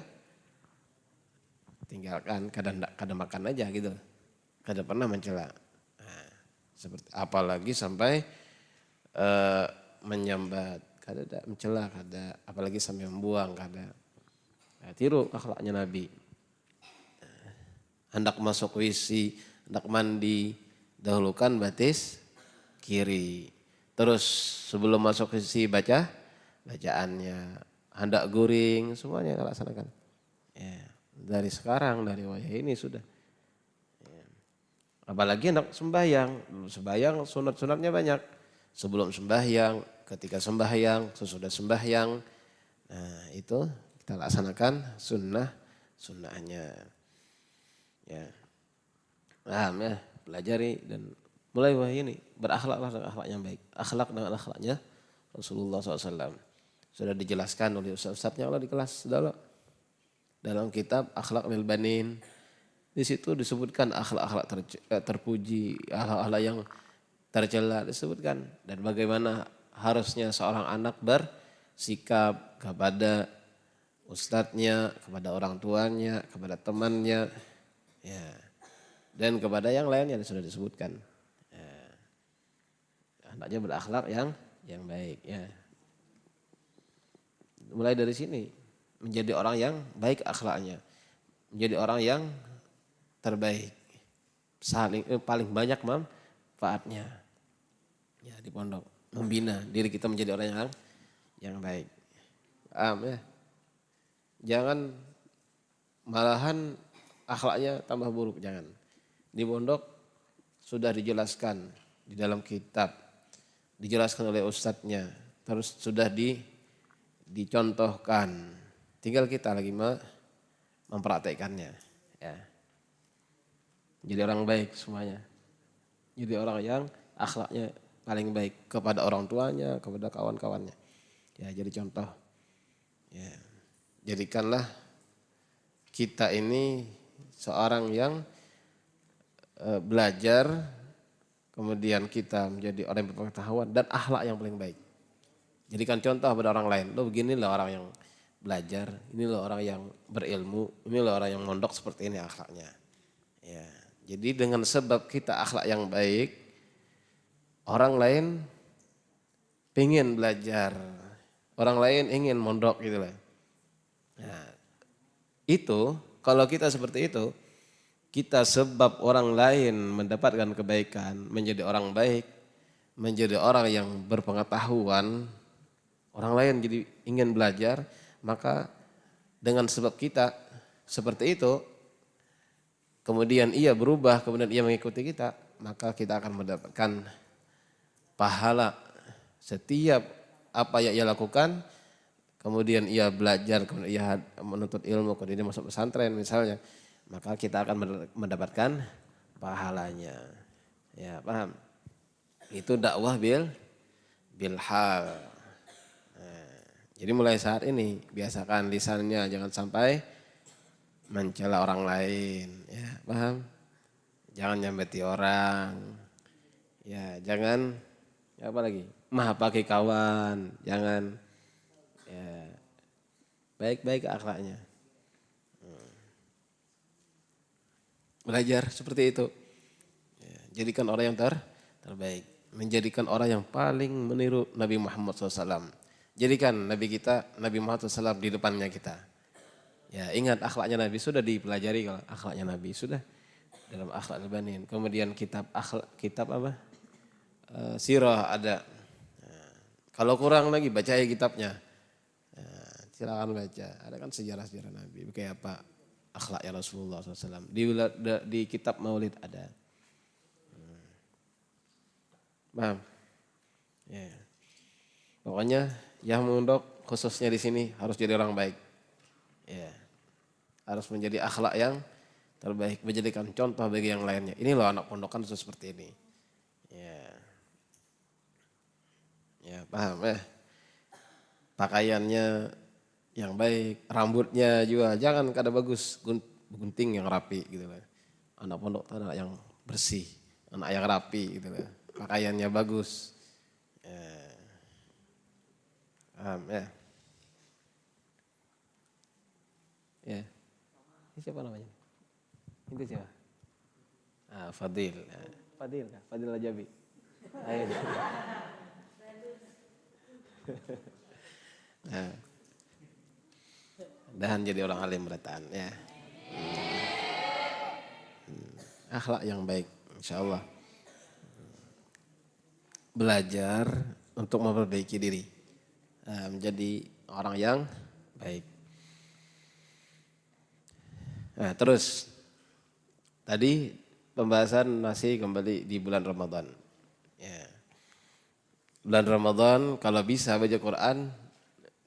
tinggalkan, kadang makan aja gitu. Kadang pernah mencela. Nah, seperti apalagi sampai menyambat, kada mencela, kada apalagi sampai membuang, kada. Nah, tiru akhlaknya Nabi. Hendak masuk WC, hendak mandi, dahulukan batis kiri. Terus sebelum masuk WC bacaannya, hendak guring, semuanya laksanakan. Ya, dari sekarang, dari wayah ini sudah. Ya. Apalagi hendak sembahyang, sembahyang sunat-sunatnya banyak. Sebelum sembahyang, ketika sembahyang, sesudah sembahyang. Nah, itu kita laksanakan sunnahnya. Ya. Paham ya, pelajari dan mulai wah ini berakhlaklah dengan akhlak yang baik. Akhlak dengan akhlaknya Rasulullah SAW. Sudah dijelaskan oleh ustaz-ustaznya Allah di kelas dalam kitab Akhlak lil Banin. Di situ disebutkan akhlak-akhlak terpuji, akhlak-akhlak yang tercela disebutkan, dan bagaimana harusnya seorang anak bersikap kepada ustadznya, kepada orang tuanya, kepada temannya, ya, dan kepada yang lainnya sudah disebutkan. Ya. Hendaknya berakhlak yang baik. Ya. Mulai dari sini menjadi orang yang baik akhlaknya, menjadi orang yang terbaik, paling banyak manfaatnya. Ya, di pondok membina diri kita menjadi orang yang baik. Paham ya? Jangan malahan akhlaknya tambah buruk, jangan. Di pondok sudah dijelaskan di dalam kitab, dijelaskan oleh ustadznya, terus sudah dicontohkan. Tinggal kita lagi mempraktekannya. Ya. Jadi orang baik semuanya. Jadi orang yang akhlaknya paling baik kepada orang tuanya, kepada kawan-kawannya. Ya, jadi contoh. Ya. Jadikanlah kita ini seorang yang belajar, kemudian kita menjadi orang yang berpengetahuan dan akhlak yang paling baik. Jadikan contoh pada orang lain. Lo beginilah orang yang belajar, inilah orang yang berilmu, inilah orang yang mondok seperti ini akhlaknya. Ya. Jadi dengan sebab kita akhlak yang baik, orang lain pengen belajar, orang lain ingin mondok gitu lah. Nah, itu kalau kita seperti itu, kita sebab orang lain mendapatkan kebaikan, menjadi orang baik, menjadi orang yang berpengetahuan, orang lain jadi ingin belajar, maka dengan sebab kita seperti itu, kemudian ia berubah, kemudian ia mengikuti kita, maka kita akan mendapatkan pahala setiap apa yang ia lakukan. Kemudian ia belajar, kemudian ia menuntut ilmu, kemudian dia masuk pesantren misalnya, maka kita akan mendapatkan pahalanya. Ya, paham? Itu dakwah bil hal. Nah, jadi mulai saat ini biasakan lisannya jangan sampai mencela orang lain, ya, paham? Jangan nyambeti orang. Ya, jangan ya apa lagi? Mahapaki kawan, jangan. Ya, baik-baik akhlaknya. Belajar seperti itu. Ya, jadikan orang yang terbaik. Menjadikan orang yang paling meniru Nabi Muhammad SAW. Jadikan Nabi kita, Nabi Muhammad SAW di depannya kita. Ya, ingat akhlaknya Nabi sudah dipelajari kalau akhlaknya Nabi sudah dalam akhlak al-banin. Kemudian kitab apa? Sirah ada. Nah, kalau kurang lagi baca kitabnya. Silakan baca. Ada kan sejarah-sejarah Nabi. Kayak apa akhlaknya Rasulullah SAW. Di kitab Maulid ada. Paham? Ya. Pokoknya yang mondok khususnya di sini harus jadi orang baik. Ya. Harus menjadi akhlak yang terbaik. Menjadikan contoh bagi yang lainnya. Ini loh anak pondokan harus seperti ini. Ya. Ya, paham ya? Pakaiannya yang baik, rambutnya juga jangan kada bagus, gunting yang rapi gitu lah. Anak pondok itu anak yang bersih, anak yang rapi gitu lah. Pakaiannya bagus. Ya. Paham ya? Ya. Ini siapa namanya? Itu siapa? Fadil. Fadil kah? Fadil Ajabi. Ayo. Nah. Dan jadi orang alim berataan ya. Akhlak yang baik insyaallah. Belajar untuk memperbaiki diri. Menjadi orang yang baik. Nah, terus tadi pembahasan masih kembali di bulan Ramadan. Ya. Bulan Ramadan kalau bisa baca Quran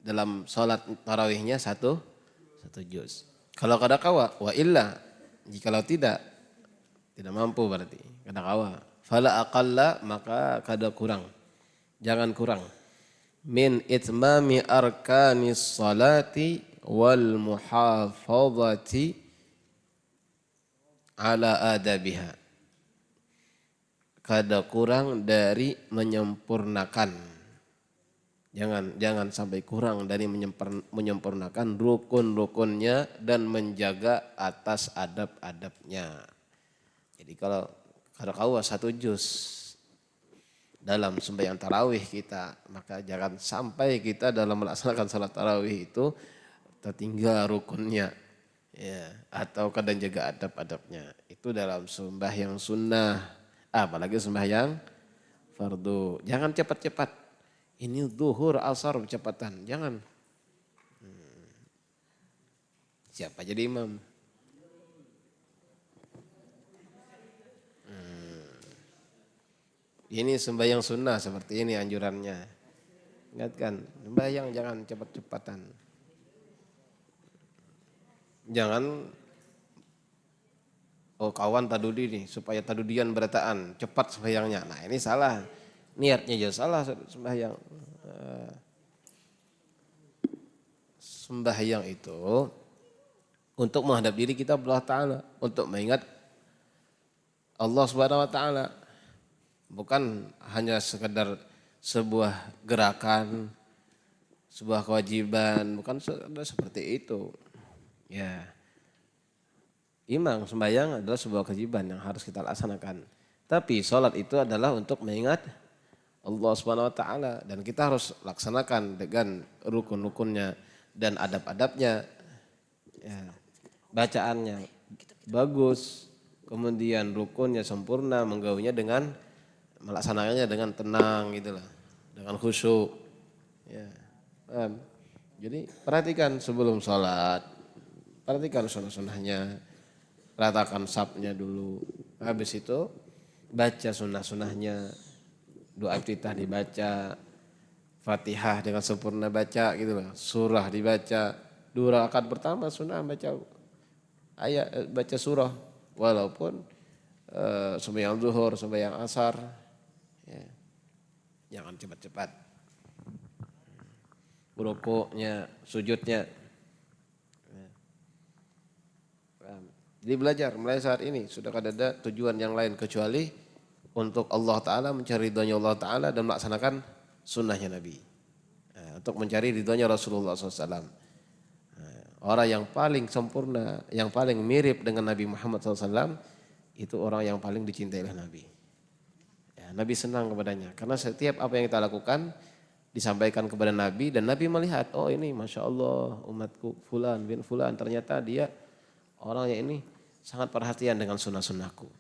dalam sholat tarawihnya satu juz. Kalau kada kawa, wa illa, jikalau tidak mampu berarti, kada kawa. Fala aqalla, maka kada kurang. Jangan kurang. Min itmami arkanis salati wal muhafadhati ala adabiha. Kada kurang dari menyempurnakan. Jangan sampai kurang dari menyempurnakan rukun-rukunnya dan menjaga atas adab-adabnya. Jadi kalau kawa satu juz dalam sembahyang tarawih kita, maka jangan sampai kita dalam melaksanakan salat tarawih itu tertinggal rukunnya, ya, atau kadang jaga adab-adabnya. Itu dalam sembahyang sunnah, apalagi sembahyang fardu. Jangan cepat-cepat. Ini zuhur asar kecepatan, jangan. Siapa jadi imam? Ini sembahyang sunnah seperti ini anjurannya. Ingatkan, sembahyang jangan cepat-cepatan. Jangan, kawan tadudi nih, supaya tadudian berataan, cepat sembahyangnya. Nah ini salah. Niatnya juga salah sembahyang. Sembahyang itu untuk menghadap diri kita Allah Ta'ala. Untuk mengingat Allah Subhanahu Wa Ta'ala. Bukan hanya sekedar sebuah gerakan, sebuah kewajiban. Bukan seperti itu. Ya. Imam sembahyang adalah sebuah kewajiban yang harus kita laksanakan. Tapi sholat itu adalah untuk mengingat Allah Subhanahu Wa Ta'ala, dan kita harus laksanakan dengan rukun-rukunnya dan adab-adabnya, ya, bacaannya bagus, kemudian rukunnya sempurna, menggaunya dengan melaksanakannya dengan tenang gitulah, dengan khusyuk, ya. Jadi perhatikan sebelum sholat, perhatikan sunnah-sunnahnya, ratakan safnya dulu, habis itu baca sunnah-sunnahnya, doa iftitah dibaca, Fatihah dengan sempurna baca gitu loh, surah dibaca, 2 rakaat pertama sunnah baca ayat, baca surah, walaupun sembahyang zuhur, sembahyang asar, ya. Jangan cepat-cepat. Rukuknya, sujudnya. Jadi belajar mulai saat ini sudah ada tujuan yang lain kecuali untuk Allah Ta'ala, mencari ridhonya Allah Ta'ala dan melaksanakan sunnahnya Nabi. Untuk mencari ridhonya Rasulullah SAW. Orang yang paling sempurna, yang paling mirip dengan Nabi Muhammad SAW, itu orang yang paling dicintai oleh Nabi. Ya, Nabi senang kepadanya karena setiap apa yang kita lakukan disampaikan kepada Nabi dan Nabi melihat, oh ini Masya Allah umatku fulan bin fulan, ternyata dia orang yang ini sangat perhatian dengan sunnah-sunnahku.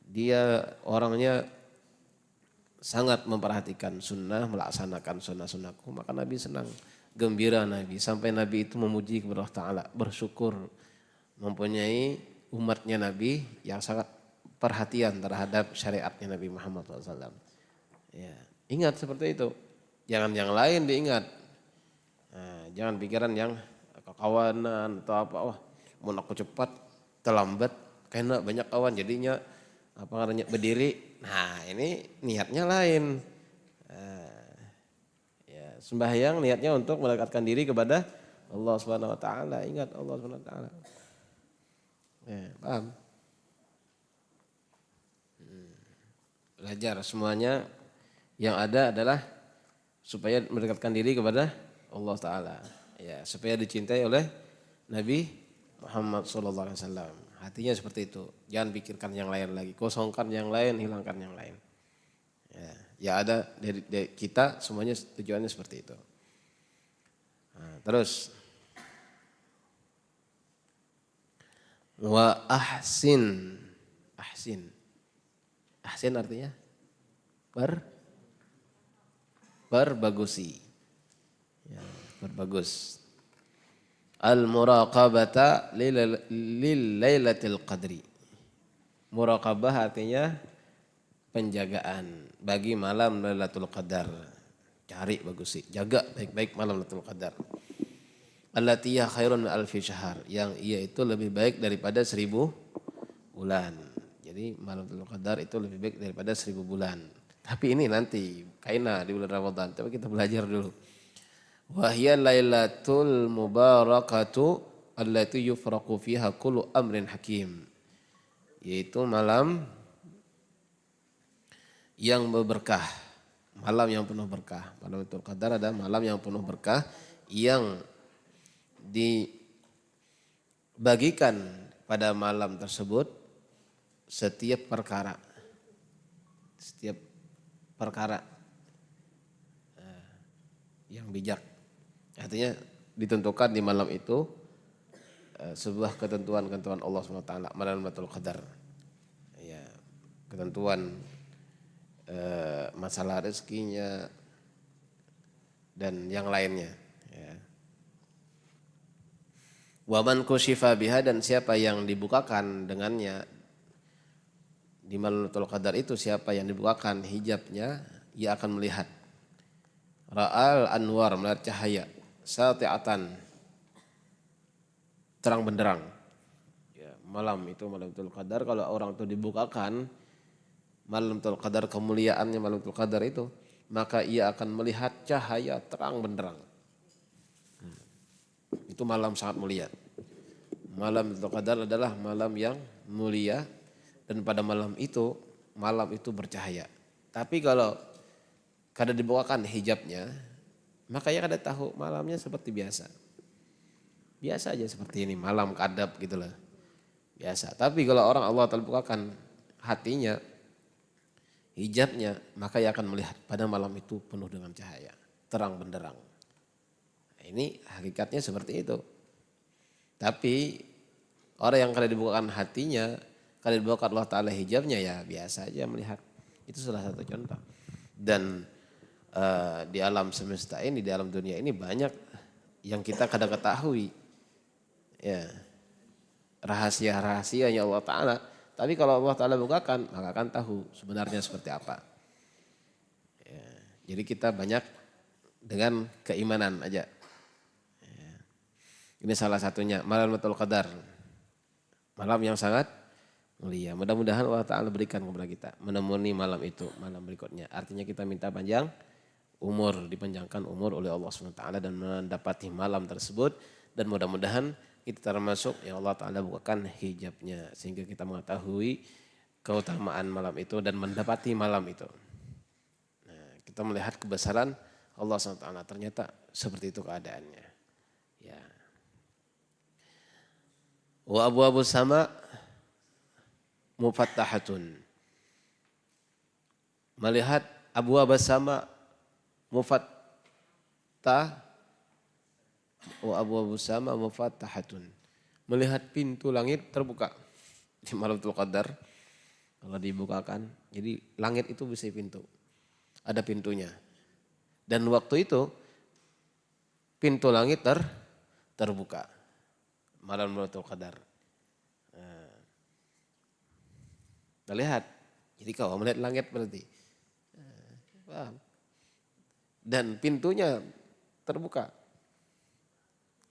Dia orangnya sangat memperhatikan sunnah, melaksanakan sunnah-sunnahku. Maka Nabi senang, gembira Nabi. Sampai Nabi itu memuji kepada Allah Ta'ala, bersyukur mempunyai umatnya Nabi yang sangat perhatian terhadap syariatnya Nabi Muhammad SAW. Ya, ingat seperti itu. Jangan yang lain diingat. Nah, jangan pikiran yang kekawanan atau apa. Wah, mau aku cepat, terlambat, karena banyak kawan jadinya apa namanya berdiri. Nah ini niatnya lain. Ya, sembahyang niatnya untuk mendekatkan diri kepada Allah Subhanahu Wa Taala. Ingat Allah Subhanahu Wa Taala. Ya, paham? Belajar semuanya yang ada adalah supaya mendekatkan diri kepada Allah Taala. Ya, supaya dicintai oleh Nabi Muhammad SAW. Hatinya seperti itu. Jangan pikirkan yang lain lagi. Kosongkan yang lain, hilangkan yang lain. Ya ada dari kita semuanya tujuannya seperti itu. Nah, terus. Wa ahsin. Ahsin. Ahsin artinya? Berbagusi. Ya, berbagus. Al-muraqabata lil lailatul qadri. Muraqabah artinya penjagaan bagi malam Lailatul Qadar. Cari bagus sih, jaga baik-baik malam Lailatul Qadar. Allati hiya khairun min alfi syahr, yang ia itu lebih baik daripada 1000 bulan. Jadi malam Lailatul Qadar itu lebih baik daripada 1000 bulan. Tapi ini nanti kaina di bulan Ramadan. Coba kita belajar dulu. Wahia lailatul mubarakatu allati yufraqu fiha kullu amrin hakim. Yaitu malam yang berberkah, malam yang penuh berkah. Malam Lailatul Qadar ada malam yang penuh berkah yang dibagikan pada malam tersebut setiap perkara yang bijak. Artinya ditentukan di malam itu sebuah ketentuan-ketentuan Allah SWT, malam Lailatul Qadar. Ya, ketentuan masalah rezekinya dan yang lainnya. Ya. Wa man kushifa biha, dan siapa yang dibukakan dengannya di malam Lailatul Qadar itu, siapa yang dibukakan hijabnya, ia akan melihat ra'al anwar, melihat cahaya, sati'atan, terang benderang. Ya, malam itu malam Lailatul Qadar, kalau orang itu dibukakan malam Lailatul Qadar, kemuliaannya malam Lailatul Qadar itu, maka ia akan melihat cahaya terang benderang. Itu malam sangat mulia. Malam Lailatul Qadar adalah malam yang mulia, dan pada malam itu bercahaya. Tapi kalau kada dibukakan hijabnya, maka ya kada tahu malamnya seperti biasa. Biasa aja seperti ini, malam kadab gitulah. Biasa. Tapi kalau orang Allah Ta'ala bukakan hatinya, hijabnya, maka ia akan melihat pada malam itu penuh dengan cahaya, terang benderang. Nah, ini hakikatnya seperti itu. Tapi orang yang kada dibukakan hatinya, kada dibukakan Allah Ta'ala hijabnya, ya biasa aja melihat. Itu salah satu contoh. Dan di alam semesta ini, di alam dunia ini banyak yang kita kadang ketahui. Ya, rahasia-rahasianya Allah Ta'ala, Tapi kalau Allah Ta'ala bukakan, maka akan tahu sebenarnya seperti apa. Ya, jadi kita banyak dengan keimanan aja. Ya, ini salah satunya, malam Lailatul Qadar. Malam yang sangat mulia. Mudah-mudahan Allah Ta'ala berikan kepada kita menemani malam itu, malam berikutnya. Artinya kita minta panjang umur, dipanjangkan umur oleh Allah SWT dan mendapati malam tersebut. Dan mudah-mudahan kita termasuk yang Allah Ta'ala bukakan hijabnya. Sehingga kita mengetahui keutamaan malam itu dan mendapati malam itu. Nah, kita melihat kebesaran Allah SWT. Ternyata seperti itu keadaannya. Ya. Wa abu sama mufattahatun. Melihat abu sama mufattah wa abu sama mufattahatun. Melihat pintu langit terbuka di malam Lailatul Qadar kalau dibukakan. Jadi langit itu bisa pintu. Ada pintunya. Dan waktu itu pintu langit terbuka. Malam Lailatul Qadar. Nah, lihat. Jadi kau melihat langit berarti. Paham? Dan pintunya terbuka.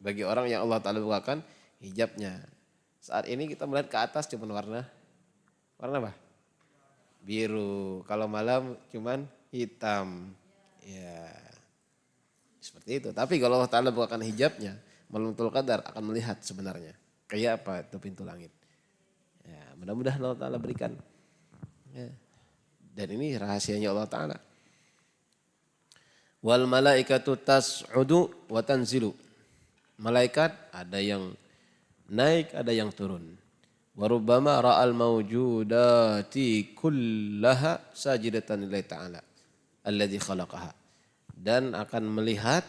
Bagi orang yang Allah Ta'ala bukakan hijabnya. Saat ini kita melihat ke atas cuma warna apa? Biru. Kalau malam cuman hitam. Ya. Seperti itu. Tapi kalau Allah Ta'ala bukakan hijabnya, malam Lailatul Qadar akan melihat sebenarnya. Kayak apa itu pintu langit. Ya, mudah-mudahan Allah Ta'ala berikan. Ya. Dan ini rahasianya Allah Ta'ala. Wal malaikatu tas'udu wa tanzilu. Malaikat ada yang naik, ada yang turun. Wa rubbama ra'al mawjudati kullaha sajidatan lillahi ta'ala alladzi khalaqaha. Dan akan melihat,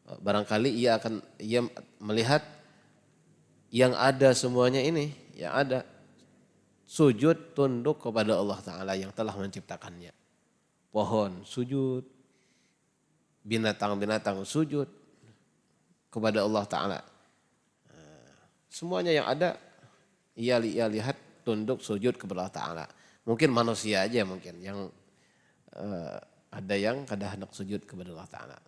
barangkali ia melihat yang ada semuanya ini, yang ada sujud tunduk kepada Allah Ta'ala yang telah menciptakannya. Pohon sujud, binatang-binatang sujud kepada Allah Ta'ala. Semuanya yang ada, ia lihat tunduk sujud kepada Allah Ta'ala. Mungkin manusia aja mungkin yang ada yang kada hendak sujud kepada Allah Ta'ala.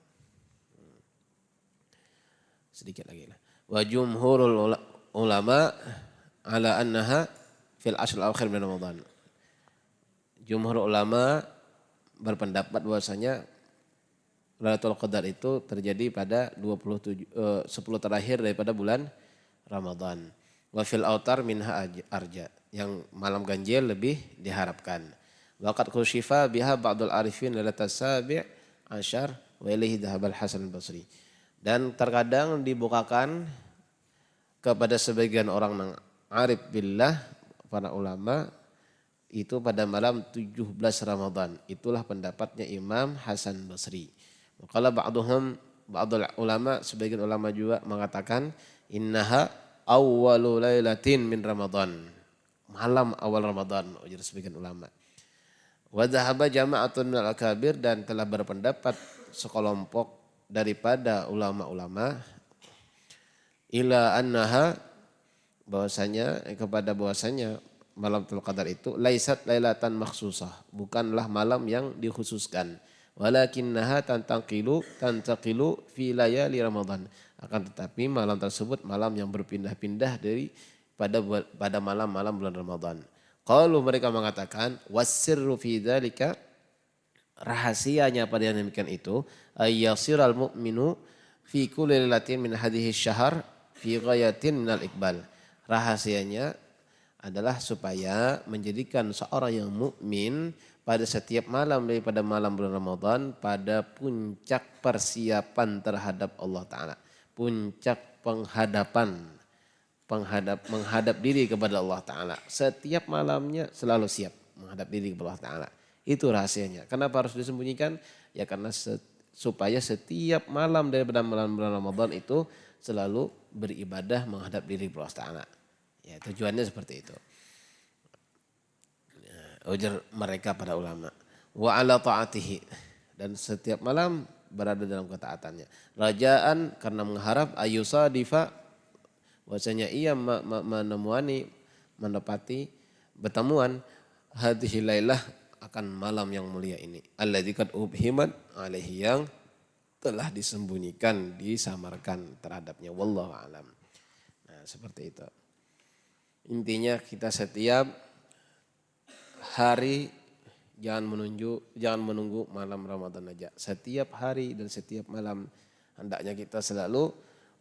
Sedikit lagi lah. Wa jumhurul ulama ala annaha fil ashr al-akhir min Ramadan. Jumhur ulama berpendapat bahwasanya Lailatul Qadar itu terjadi pada 10 terakhir daripada bulan Ramadan. Wa fil autar minha arja. Yang malam ganjil lebih diharapkan. Waqad khusyifa biha ba'dul arifin lailatul sabi' asyar wa ilaihi dhahabal Hasan al-Basri. Dan terkadang dibukakan kepada sebagian orang yang arif billah, para ulama, itu pada malam 17 Ramadan. Itulah pendapatnya Imam Hasan Basri. Kalau ba'dul ulama, sebagian ulama juga mengatakan innaha awwalu lailatin min Ramadan. Malam awal Ramadan, ujar sebagian ulama. Wa dhahaba jama'atun minal akabir, dan telah berpendapat sekelompok daripada ulama-ulama ila annaha, bahwasanya malam Lailatul Qadar itu laisat lailatan makhsusah, bukanlah malam yang dikhususkan. Walakinnaha tantaqilu fi layali Ramadan. Akan tetapi malam tersebut malam yang berpindah-pindah dari pada malam-malam bulan Ramadan. Qalu, mereka mengatakan wasirru fi dzalika, rahasianya pada yang demikian itu ayyasiral mu'minu fi kulli lailatin min hadhihi syahr fi ghayatin minal iqbal. Rahasianya adalah supaya menjadikan seorang yang mukmin pada setiap malam daripada malam bulan Ramadan pada puncak persiapan terhadap Allah Ta'ala. Puncak menghadap diri kepada Allah Ta'ala. Setiap malamnya selalu siap menghadap diri kepada Allah Ta'ala. Itu rahasianya. Kenapa harus disembunyikan? Ya karena supaya setiap malam daripada malam bulan Ramadan itu selalu beribadah menghadap diri kepada Allah Ta'ala. Ya, tujuannya seperti itu. Ujar mereka para ulama. Wa ala ta'atihi, dan setiap malam berada dalam ketaatannya. Rajaan, karena mengharap ayusadifa, bahwasanya ia menepati pertemuan hadhihi lailah akan malam yang mulia ini. Alladzi qad ubhimat alaihi, yang telah disembunyikan, disamarkan terhadapnya. Wallahu a'lam. Nah, seperti itu. Intinya kita setiap hari jangan menunggu malam Ramadan aja. Setiap hari dan setiap malam hendaknya kita selalu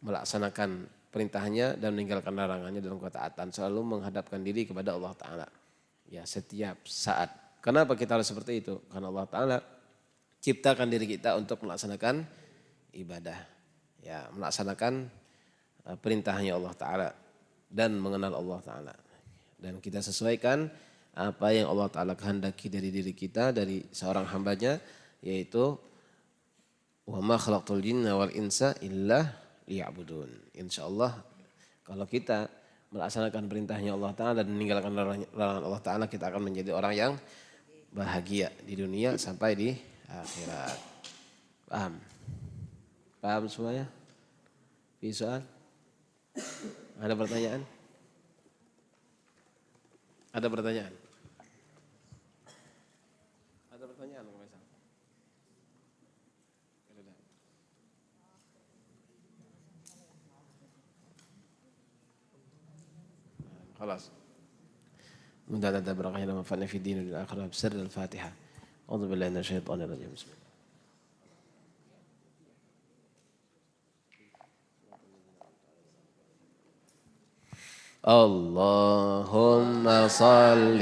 melaksanakan perintahnya dan meninggalkan larangannya dalam ketaatan. Selalu menghadapkan diri kepada Allah Ta'ala. Ya, setiap saat. Kenapa kita harus seperti itu? Karena Allah Ta'ala ciptakan diri kita untuk melaksanakan ibadah. Ya, melaksanakan perintahnya Allah Ta'ala dan mengenal Allah Ta'ala. Dan kita sesuaikan apa yang Allah Ta'ala kehendaki dari diri kita, dari seorang hambanya, yaitu wa ma khalaqtul jinna wal insa illa liya'budun. Insyaallah kalau kita melaksanakan perintahnya Allah Ta'ala dan meninggalkan larangan Allah Ta'ala, kita akan menjadi orang yang bahagia di dunia sampai di akhirat. Paham? Paham semuanya? Soal? Ada pertanyaan? Ada pertanyaan? Ada pertanyaan? خلاص مدعنا بركة لما فعلنا في الدين والآخرة بسر الفاتحة. أعوذ بالله من الشيطان الرجيم. بسم الله. اللهم صل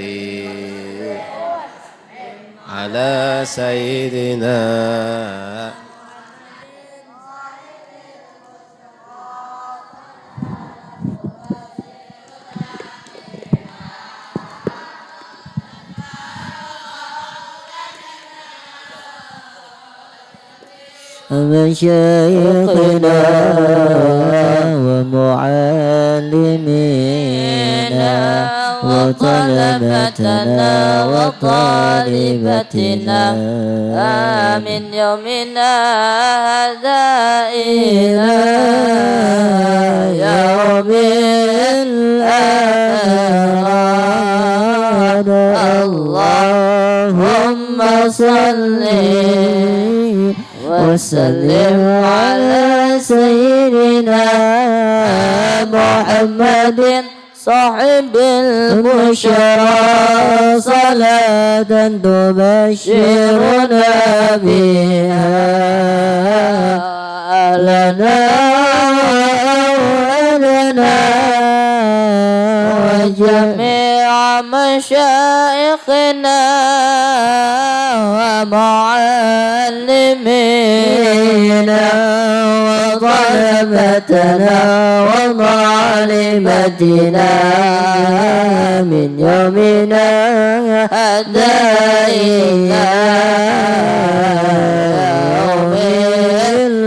على سيدنا مشايخنا ومعلمينا وطلبتنا وطالبتنا من يومنا هذا إلى يوم الآخرة. اللهم صل وسلم على سيدنا محمد صاحب البشرى صلاة تبشرنا بها لنا ولنا وجميع مشايخنا ومعلمينا وطلبتنا ومعلمتنا من يومنا هذا إلى